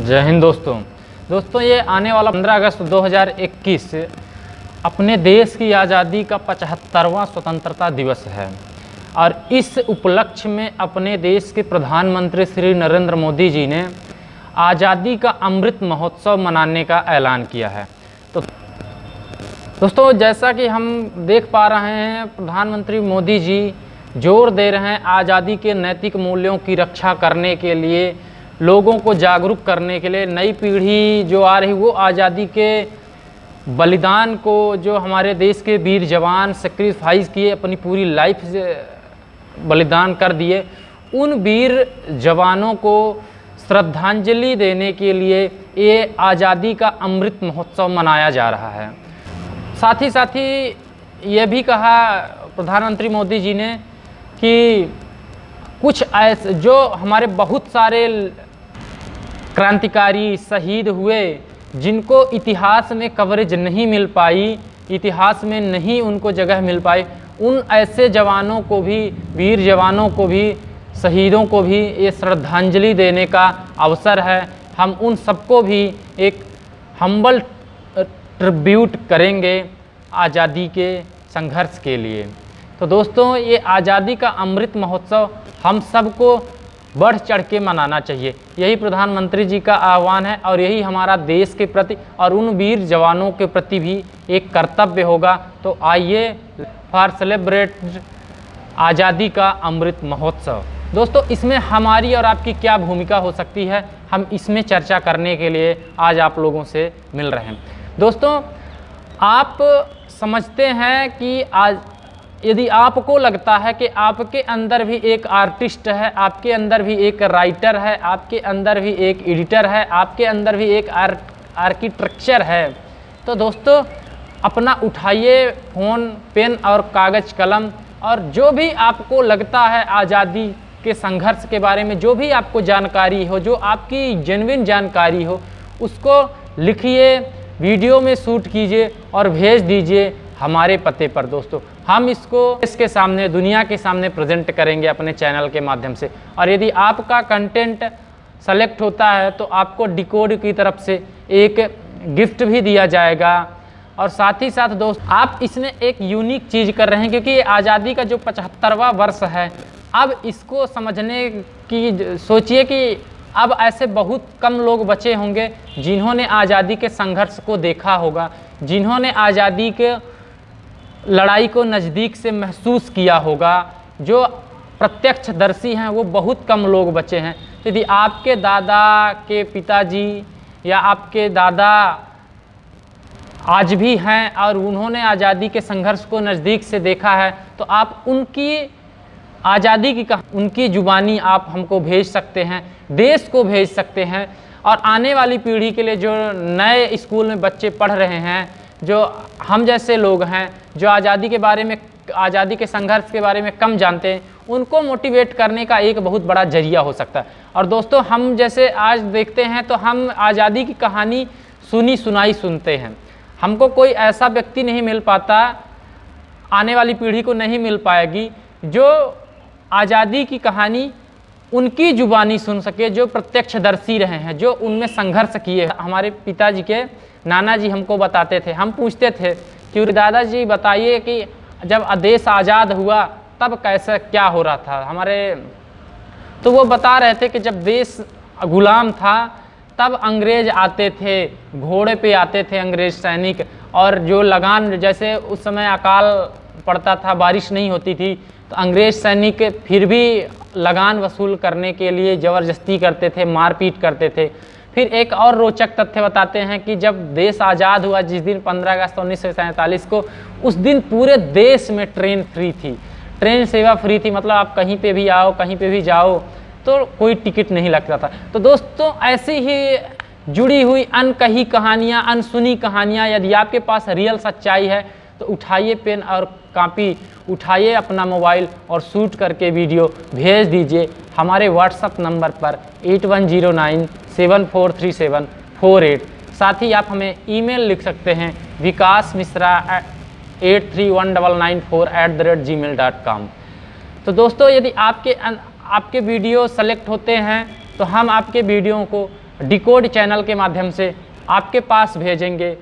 जय हिंद दोस्तों ये आने वाला 15 अगस्त 2021 अपने देश की आज़ादी का 75वां स्वतंत्रता दिवस है और इस उपलक्ष्य में अपने देश के प्रधानमंत्री श्री नरेंद्र मोदी जी ने आज़ादी का अमृत महोत्सव मनाने का ऐलान किया है। तो दोस्तों जैसा कि हम देख पा रहे हैं, प्रधानमंत्री मोदी जी जोर दे रहे हैं आज़ादी के नैतिक मूल्यों की रक्षा करने के लिए, लोगों को जागरूक करने के लिए। नई पीढ़ी जो आ रही वो आज़ादी के बलिदान को, जो हमारे देश के वीर जवान सेक्रीफाइस किए, अपनी पूरी लाइफ से बलिदान कर दिए, उन वीर जवानों को श्रद्धांजलि देने के लिए ये आज़ादी का अमृत महोत्सव मनाया जा रहा है। साथ ही ये भी कहा प्रधानमंत्री मोदी जी ने कि कुछ ऐसे जो हमारे बहुत सारे क्रांतिकारी शहीद हुए, जिनको इतिहास में कवरेज नहीं मिल पाई, इतिहास में नहीं उनको जगह मिल पाई, उन ऐसे जवानों को भी, वीर जवानों को भी, शहीदों को भी ये श्रद्धांजलि देने का अवसर है। हम उन सबको भी एक हम्बल ट्रिब्यूट करेंगे आज़ादी के संघर्ष के लिए। तो दोस्तों ये आज़ादी का अमृत महोत्सव हम सबको बढ़ चढ़ के मनाना चाहिए, यही प्रधानमंत्री जी का आह्वान है और यही हमारा देश के प्रति और उन वीर जवानों के प्रति भी एक कर्तव्य होगा। तो आइए फॉर सेलिब्रेट आज़ादी का अमृत महोत्सव। दोस्तों इसमें हमारी और आपकी क्या भूमिका हो सकती है, हम इसमें चर्चा करने के लिए आज आप लोगों से मिल रहे हैं। दोस्तों आप समझते हैं कि आज यदि आपको लगता है कि आपके अंदर भी एक आर्टिस्ट है, आपके अंदर भी एक राइटर है, आपके अंदर भी एक एडिटर है, आपके अंदर भी एक आर्किटेक्चर है, तो दोस्तों अपना उठाइए फ़ोन, पेन और कागज़ कलम और जो भी आपको लगता है आज़ादी के संघर्ष के बारे में, जो भी आपको जानकारी हो, जो आपकी जेन्युइन जानकारी हो, उसको लिखिए, वीडियो में शूट कीजिए और भेज दीजिए हमारे पते पर। दोस्तों हम इसको इसके सामने, दुनिया के सामने प्रेजेंट करेंगे अपने चैनल के माध्यम से। और यदि आपका कंटेंट सेलेक्ट होता है तो आपको डिकोड की तरफ से एक गिफ्ट भी दिया जाएगा। और साथ ही साथ दोस्त आप इसमें एक यूनिक चीज़ कर रहे हैं, क्योंकि ये आज़ादी का जो 75वां वर्ष है, अब इसको समझने की सोचिए कि अब ऐसे बहुत कम लोग बचे होंगे जिन्होंने आज़ादी के संघर्ष को देखा होगा, जिन्होंने आज़ादी के लड़ाई को नज़दीक से महसूस किया होगा। जो प्रत्यक्षदर्शी हैं वो बहुत कम लोग बचे हैं। यदि आपके दादा के पिताजी या आपके दादा आज भी हैं और उन्होंने आज़ादी के संघर्ष को नज़दीक से देखा है, तो आप उनकी आज़ादी की उनकी जुबानी आप हमको भेज सकते हैं, देश को भेज सकते हैं। और आने वाली पीढ़ी के लिए, जो नए स्कूल में बच्चे पढ़ रहे हैं, जो हम जैसे लोग हैं, जो आज़ादी के बारे में, आज़ादी के संघर्ष के बारे में कम जानते हैं, उनको मोटिवेट करने का एक बहुत बड़ा जरिया हो सकता है। और दोस्तों हम जैसे आज देखते हैं तो हम आज़ादी की कहानी सुनी सुनाई सुनते हैं, हमको कोई ऐसा व्यक्ति नहीं मिल पाता, आने वाली पीढ़ी को नहीं मिल पाएगी जो आज़ादी की कहानी उनकी जुबानी सुन सके, जो प्रत्यक्षदर्शी रहे हैं, जो उनमें संघर्ष किए। हमारे पिताजी के नाना जी हमको बताते थे, हम पूछते थे कि दादाजी बताइए कि जब देश आज़ाद हुआ तब कैसे क्या हो रहा था हमारे, तो वो बता रहे थे कि जब देश गुलाम था तब अंग्रेज आते थे, घोड़े पे आते थे अंग्रेज सैनिक, और जो लगान, जैसे उस समय अकाल पड़ता था, बारिश नहीं होती थी, तो अंग्रेज सैनिक फिर भी लगान वसूल करने के लिए ज़बरदस्ती करते थे, मारपीट करते थे। फिर एक और रोचक तथ्य बताते हैं कि जब देश आज़ाद हुआ, जिस दिन 15 अगस्त 1947 को, उस दिन पूरे देश में ट्रेन फ्री थी, ट्रेन सेवा फ्री थी। मतलब आप कहीं पे भी आओ, कहीं पे भी जाओ तो कोई टिकट नहीं लगता था। तो दोस्तों ऐसी ही जुड़ी हुई अनकही कहानियाँ, अनसुनी कहानियाँ, यदि आपके पास रियल सच्चाई है तो उठाइए पेन और कॉपी, उठाइए अपना मोबाइल और शूट करके वीडियो भेज दीजिए हमारे व्हाट्सएप नंबर पर 8109743748। साथ ही आप हमें ईमेल लिख सकते हैं vikasmishra@8319994@gmail.com। तो दोस्तों यदि आपके वीडियो सेलेक्ट होते हैं तो हम आपके वीडियो को डिकोड चैनल के माध्यम से आपके पास भेजेंगे,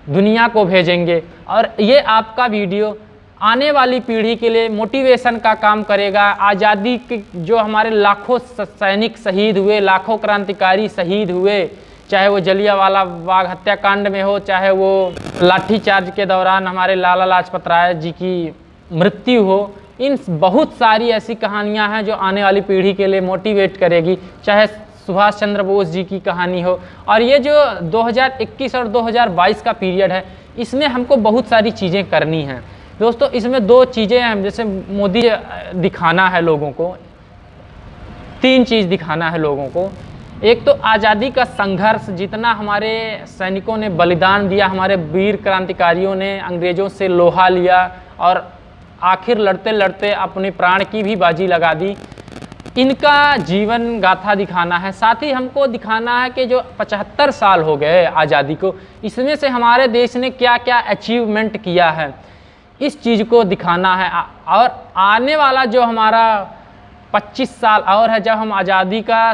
दुनिया को भेजेंगे, और ये आपका वीडियो आने वाली पीढ़ी के लिए मोटिवेशन का काम करेगा। आज़ादी के जो हमारे लाखों सैनिक शहीद हुए, लाखों क्रांतिकारी शहीद हुए, चाहे वो जलियांवाला बाग हत्याकांड में हो, चाहे वो लाठीचार्ज के दौरान हमारे लाला लाजपत राय जी की मृत्यु हो, इन बहुत सारी ऐसी कहानियां हैं जो आने वाली पीढ़ी के लिए मोटिवेट करेगी। चाहे सुभाष चंद्र बोस जी की कहानी हो, और ये जो 2021 और 2022 का पीरियड है, इसमें हमको बहुत सारी चीज़ें करनी हैं दोस्तों। इसमें दो चीज़ें हैं, जैसे मोदी दिखाना है लोगों को, तीन चीज़ दिखाना है लोगों को। एक तो आज़ादी का संघर्ष, जितना हमारे सैनिकों ने बलिदान दिया, हमारे वीर क्रांतिकारियों ने अंग्रेज़ों से लोहा लिया और आखिर लड़ते लड़ते अपने प्राण की भी बाजी लगा दी, इनका जीवन गाथा दिखाना है। साथ ही हमको दिखाना है कि जो 75 साल हो गए आज़ादी को, इसमें से हमारे देश ने क्या क्या अचीवमेंट किया है, इस चीज़ को दिखाना है। और आने वाला जो हमारा 25 साल और है, जब हम आज़ादी का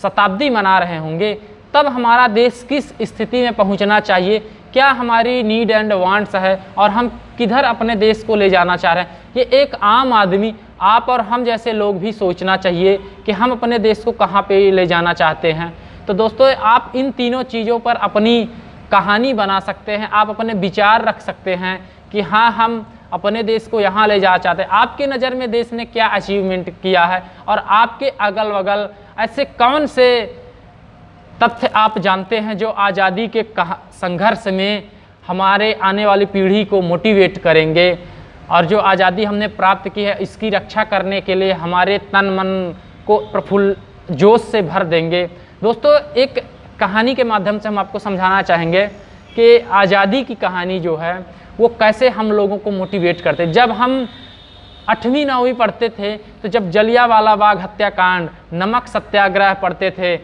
शताब्दी मना रहे होंगे, तब हमारा देश किस स्थिति में पहुंचना चाहिए, क्या हमारी नीड एंड वांट्स है, और हम किधर अपने देश को ले जाना चाह रहे हैं, ये एक आम आदमी, आप और हम जैसे लोग भी सोचना चाहिए कि हम अपने देश को कहाँ पे ले जाना चाहते हैं। तो दोस्तों, आप इन तीनों चीज़ों पर अपनी कहानी बना सकते हैं, आप अपने विचार रख सकते हैं कि हाँ, हम अपने देश को यहाँ ले जा चाहते हैं। आपके नज़र में देश ने क्या अचीवमेंट किया है, और आपके अगल बगल ऐसे कौन से तथ्य आप जानते हैं जो आज़ादी के संघर्ष में हमारे आने वाली पीढ़ी को मोटिवेट करेंगे, और जो आज़ादी हमने प्राप्त की है इसकी रक्षा करने के लिए हमारे तन मन को प्रफुल्ल जोश से भर देंगे। दोस्तों, एक कहानी के माध्यम से हम आपको समझाना चाहेंगे कि आज़ादी की कहानी जो है वो कैसे हम लोगों को मोटिवेट करते। जब हम 8वीं 9वीं पढ़ते थे, तो जब जलियांवाला बाग हत्याकांड, नमक सत्याग्रह पढ़ते थे,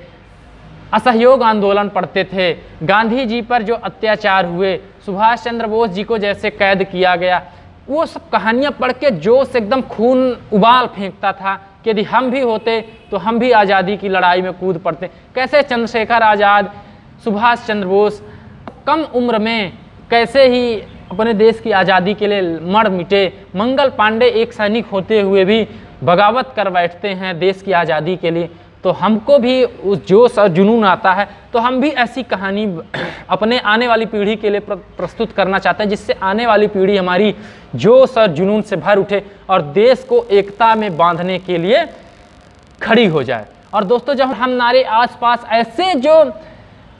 असहयोग आंदोलन पढ़ते थे, गांधी जी पर जो अत्याचार हुए, सुभाष चंद्र बोस जी को जैसे कैद किया गया, वो सब कहानियाँ पढ़ के जोश एकदम खून उबाल फेंकता था कि यदि हम भी होते तो हम भी आज़ादी की लड़ाई में कूद पड़ते। कैसे चंद्रशेखर आज़ाद, सुभाष चंद्र बोस कम उम्र में कैसे ही अपने देश की आज़ादी के लिए मर मिटे। मंगल पांडे एक सैनिक होते हुए भी बगावत कर बैठते हैं देश की आज़ादी के लिए। तो हमको भी उस जोश और जुनून आता है, तो हम भी ऐसी कहानी अपने आने वाली पीढ़ी के लिए प्रस्तुत करना चाहते हैं, जिससे आने वाली पीढ़ी हमारी जोश और जुनून से भर उठे और देश को एकता में बांधने के लिए खड़ी हो जाए। और दोस्तों, जब हम हमारे आसपास ऐसे जो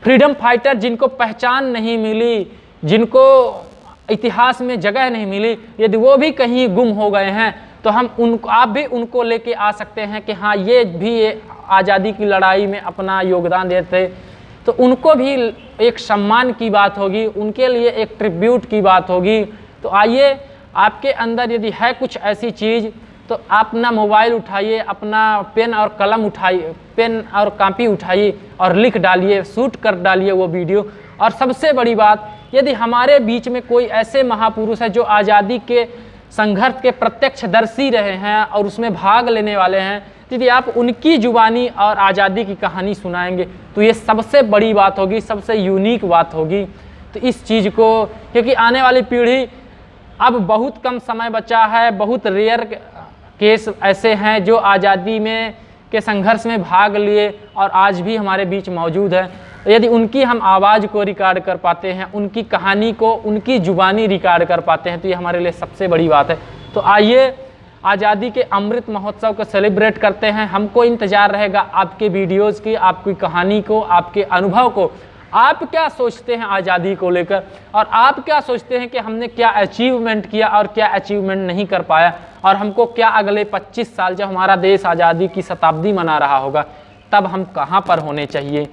फ्रीडम फाइटर जिनको पहचान नहीं मिली, जिनको इतिहास में जगह नहीं मिली, यदि वो भी कहीं गुम हो गए हैं, तो हम उनको, आप भी उनको लेके आ सकते हैं कि हाँ, ये भी आज़ादी की लड़ाई में अपना योगदान देते, तो उनको भी एक सम्मान की बात होगी, उनके लिए एक ट्रिब्यूट की बात होगी। तो आइए, आपके अंदर यदि है कुछ ऐसी चीज़, तो आप अपना मोबाइल उठाइए, अपना पेन और कलम उठाइए, पेन और कॉपी उठाइए और लिख डालिए, शूट कर डालिए वो वीडियो। और सबसे बड़ी बात, यदि हमारे बीच में कोई ऐसे महापुरुष है जो आज़ादी के संघर्ष के प्रत्यक्षदर्शी रहे हैं और उसमें भाग लेने वाले हैं, यदि आप उनकी जुबानी और आज़ादी की कहानी सुनाएंगे, तो ये सबसे बड़ी बात होगी, सबसे यूनिक बात होगी। तो इस चीज़ को, क्योंकि आने वाली पीढ़ी, अब बहुत कम समय बचा है, बहुत रेयर केस ऐसे हैं जो आज़ादी में के संघर्ष में भाग लिए और आज भी हमारे बीच मौजूद है। यदि उनकी हम आवाज़ को रिकॉर्ड कर पाते हैं, उनकी कहानी को, उनकी जुबानी रिकॉर्ड कर पाते हैं, तो ये हमारे लिए सबसे बड़ी बात है। तो आइए, आज़ादी के अमृत महोत्सव को सेलिब्रेट करते हैं। हमको इंतज़ार रहेगा आपके वीडियोज़ की, आपकी कहानी को, आपके अनुभव को। आप क्या सोचते हैं आज़ादी को लेकर, और आप क्या सोचते हैं कि हमने क्या अचीवमेंट किया और क्या अचीवमेंट नहीं कर पाया, और हमको क्या अगले 25 साल जब हमारा देश आज़ादी की शताब्दी मना रहा होगा, तब हम कहाँ पर होने चाहिए।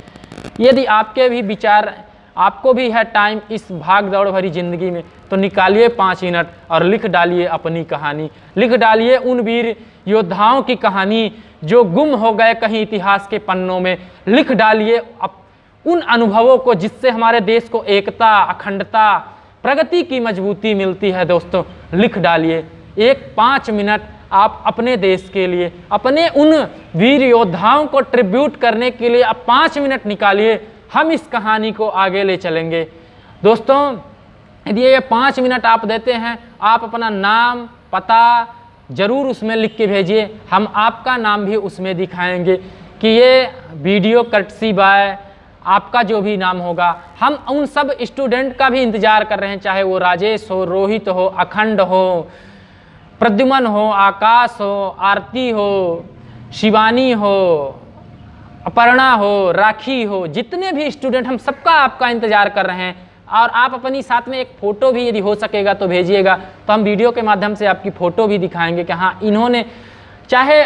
यदि आपके भी विचार, आपको भी है टाइम इस भाग दौड़ भरी ज़िंदगी में, तो निकालिए 5 मिनट और लिख डालिए अपनी कहानी, लिख डालिए उन वीर योद्धाओं की कहानी जो गुम हो गए कहीं इतिहास के पन्नों में। लिख डालिए उन अनुभवों को जिससे हमारे देश को एकता, अखंडता, प्रगति की मजबूती मिलती है। दोस्तों, लिख डालिए, एक 5 मिनट आप अपने देश के लिए, अपने उन वीर योद्धाओं को ट्रिब्यूट करने के लिए आप 5 मिनट निकालिए। हम इस कहानी को आगे ले चलेंगे। दोस्तों, यदि ये 5 मिनट आप देते हैं, आप अपना नाम पता ज़रूर उसमें लिख के भेजिए। हम आपका नाम भी उसमें दिखाएंगे कि ये वीडियो कर्टसी बाय आपका जो भी नाम होगा। हम उन सब स्टूडेंट का भी इंतज़ार कर रहे हैं, चाहे वो राजेश हो, रोहित हो, अखंड हो, प्रद्युमन हो, आकाश हो, आरती हो, शिवानी हो, अपर्णा हो, राखी हो, जितने भी स्टूडेंट, हम सबका आपका इंतज़ार कर रहे हैं। और आप अपनी साथ में एक फ़ोटो भी यदि हो सकेगा तो भेजिएगा, तो हम वीडियो के माध्यम से आपकी फ़ोटो भी दिखाएंगे कि हाँ, इन्होंने, चाहे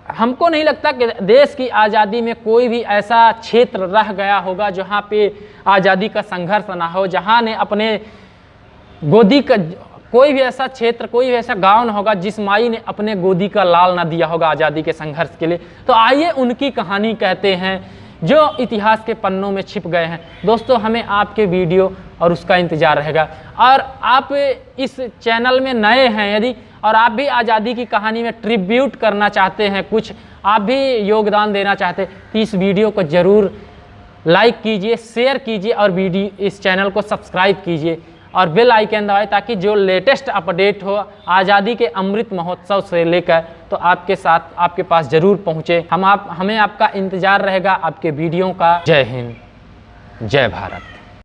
हमको नहीं लगता कि देश की आज़ादी में कोई भी ऐसा क्षेत्र रह गया होगा जहाँ पे आज़ादी का संघर्ष ना हो, जहाँ ने अपने गोदी का, कोई भी ऐसा क्षेत्र, कोई भी ऐसा गांव ना होगा जिस माई ने अपने गोदी का लाल ना दिया होगा आज़ादी के संघर्ष के लिए। तो आइए उनकी कहानी कहते हैं जो इतिहास के पन्नों में छिप गए हैं। दोस्तों, हमें आपके वीडियो और उसका इंतज़ार रहेगा। और आप इस चैनल में नए हैं यदि, और आप भी आज़ादी की कहानी में ट्रिब्यूट करना चाहते हैं, कुछ आप भी योगदान देना चाहते हैं, तो इस वीडियो को ज़रूर लाइक कीजिए, शेयर कीजिए और वीडियो इस चैनल को सब्सक्राइब कीजिए और बेल आइकन दबाएं, ताकि जो लेटेस्ट अपडेट हो आज़ादी के अमृत महोत्सव से लेकर, तो आपके साथ, आपके पास ज़रूर पहुँचे। हमें आपका इंतज़ार रहेगा, आपके वीडियो का। जय हिंद, जय भारत।